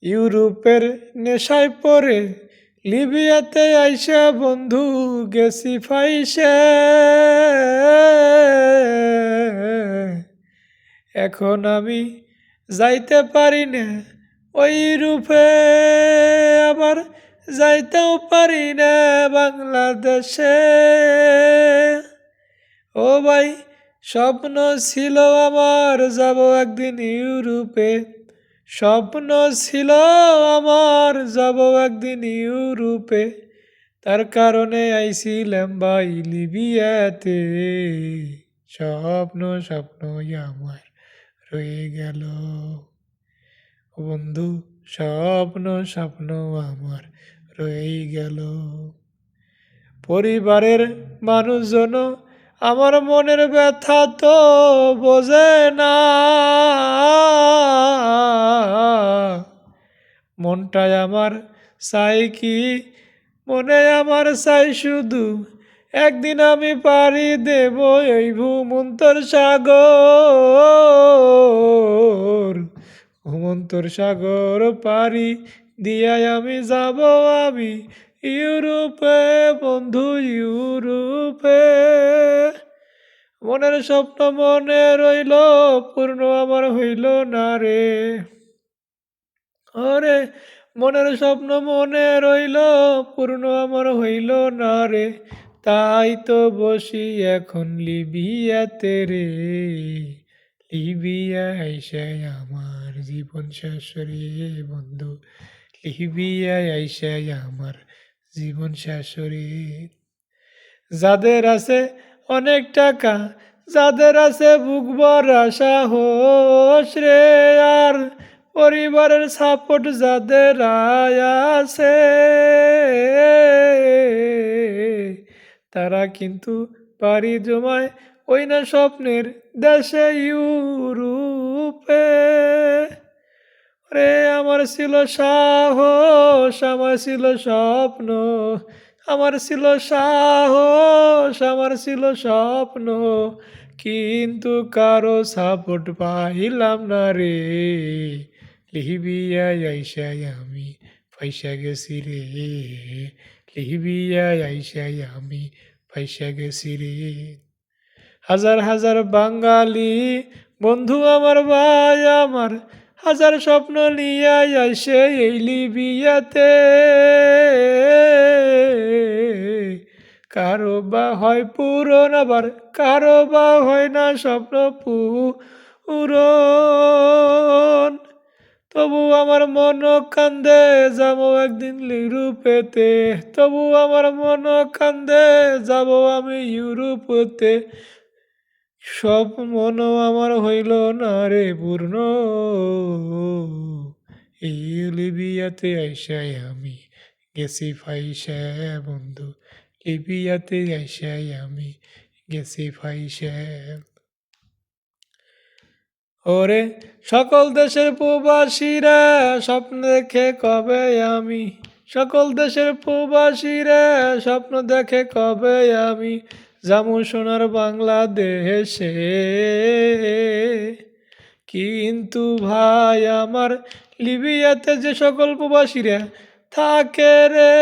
ইউরোপের নেশায় পড়ে লিবিয়াতে আইসা বন্ধু গেছি ফাইসে। এখন আমি যাইতে পারি না ওই রূপে, আবার যাইতেও পারি না বাংলাদেশে। ও ভাই, স্বপ্ন ছিল আমার যাব একদিন ইউরোপে, স্বপ্ন ছিল আমার যাব একদিন ইউরোপে, তার কারণে আইছিলাম ভাই লিবিয়াতে। স্বপ্ন স্বপ্নই আমার রয়ে গেল বন্ধু, স্বপ্ন স্বপ্ন আমার রয়ে গেল। পরিবারের মানুষজন আমার মনের ব্যথা তো বোঝে না, মনটায় আমার চাই কি, মনে আমার চাই শুধু একদিন আমি পাড়ি দেব এই ভূমন্তর সাগর। ভূমন্তর সাগর পাড়ি দিয়াই আমি যাব আমি ইউরোপে বন্ধু, ইউরোপে। মনের স্বপ্ন মনে রইল, পূর্ণ আমার হইল না রে। ওরে মনের স্বপ্ন মনে রইল, পূর্ণ আমার হইল না রে। তাই তো বসি এখন লিবিয়াতে রে। লিবিয়া আইসায় আমার জীবন শেষ রে বন্ধু, লিবিয়ায় আইসায় আমার জীবন শেষ রে। যাদের আছে অনেক টাকা, যাদের আছে বুক ভরা সাহস রে, আর পরিবারের সাপোর্ট যাদের আছে, তারা কিন্তু পাড়ি জমায় ওই না স্বপ্নের দেশে ইউরোপে। রে আমার ছিল সাহস, আমার ছিল স্বপ্ন, আমার ছিল সাহস, আমার ছিল স্বপ্ন, কিন্তু কারো সাপোর্ট পাইলাম না রে। লিবিয়ায় আইসাই আমি পয়সা গেছি রে, লিবিয়ায় আইসাই আমি পয়সা গেছি রে। হাজার হাজার বাঙালি বন্ধু আমার, ভাই আমার, হাজার স্বপ্ন নিয়ে আইসে এই লিবিয়াতে। কারো বা হয় পূরণ, আবার কারো বা হয় না স্বপ্ন পূরণ। তবু আমার মন কান্দে যাব একদিন ইউরোপেতে, তবু আমার মন কান্দে যাব আমি ইউরোপেতে। সব মন আমার হইল না রে পূর্ণ, এই লিবিয়াতে আইসাই আমি গেছি ফাইসা বন্ধু, লিবিয়াতে আইসাই আমি গেছি ফাইসা। ওরে সকল দেশের প্রবাসীরা স্বপ্ন দেখে কবে আমি, সকল দেশের প্রবাসীরা স্বপ্ন দেখে কবে আমি যামু সোনার বাংলাদেশে। কিন্তু ভাই আমার লিবিয়াতে যে সকল প্রবাসীরা থাকে রে,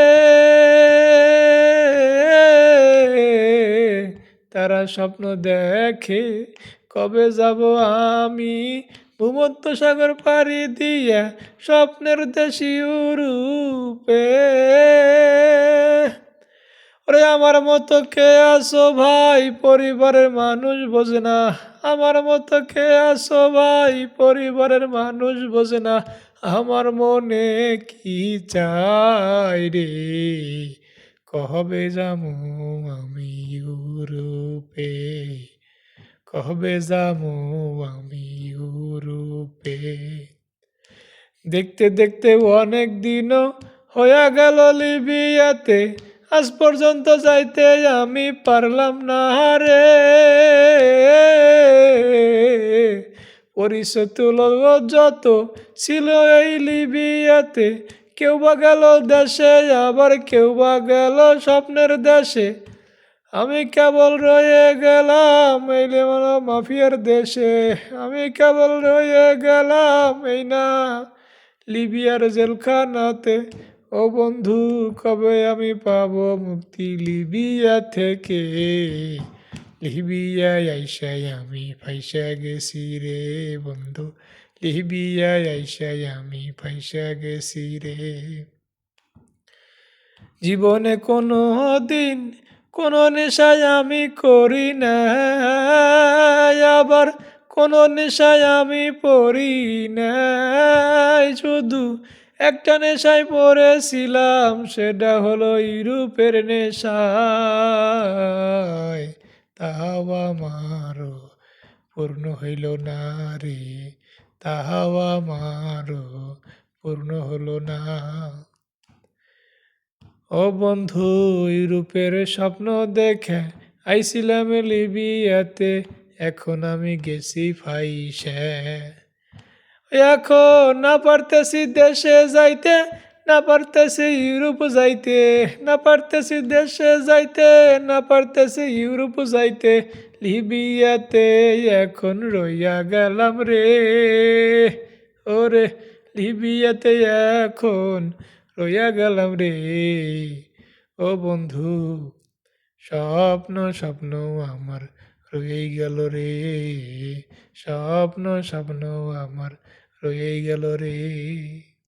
তারা স্বপ্ন দেখে কবে যাব আমি ভূমধ্য সাগর পাড়ি দিয়া স্বপ্নের দেশি ইউরোপে। ওরে আমার মতো কে আসো ভাই, পরিবারের মানুষ বোঝে না, আমার মতো কে আসো ভাই, পরিবারের মানুষ বোঝে না, আমার মনে কি চাই রে, কবে যামু আমি ইউরোপে, কবে যামু আমি ইউরোপে। দেখতে দেখতে অনেক দিনও হয়ে গেল লিবিয়াতে, আজ পর্যন্ত যাইতে আমি পারলাম না রে। পরিচয় তুলো যত ছিল এই লিবিয়াতে, কেউ বা গেল দেশে, আবার কেউ বা গেল স্বপ্নের দেশে, আমি কেবল রয়ে গেলাম এই মাফিয়ার দেশে, আমি কেবল রয়ে গেলাম এই না লিবিয়ার জেলখানাতে। ও বন্ধু কবে আমি পাবো মুক্তি লিবিয়া থেকে, লিবিয়ায় আইসায় আমি ফাইসা গেছি রে বন্ধু, লিবিয়ায় আইসায় আমি ফাইসা গেছি রে। জীবনে কোনো দিন কোনো নেশায় আমি করি না, আবার কোনো নেশায় আমি পড়ি নাই, শুধু একটা নেশায় পড়েছিলাম, সেটা হলো ইউরোপের নেশায়। তাহাও আমারও পূর্ণ হইল না রে, তাহাও আমারও পূর্ণ হলো না। ও বন্ধু ইউরোপের স্বপ্ন দেখে আইছিলাম লিবিয়াতে, এখন আমি গেছি ফাইসে। এখন না পারতেছি দেশে যাইতে, না পারতেছি ইউরোপ যাইতে, না পারতেছি দেশে যাইতে, না পারতেছি ইউরোপ যাইতে, লিবিয়াতে এখন রইয়া গেলাম রে। ওরে লিবিয়াতে এখন রইয়া গেলাম রে। ও বন্ধু স্বপ্ন স্বপ্ন আমার রয়ে গেল রে, স্বপ্ন স্বপ্ন আমার রয়ে গেল রে।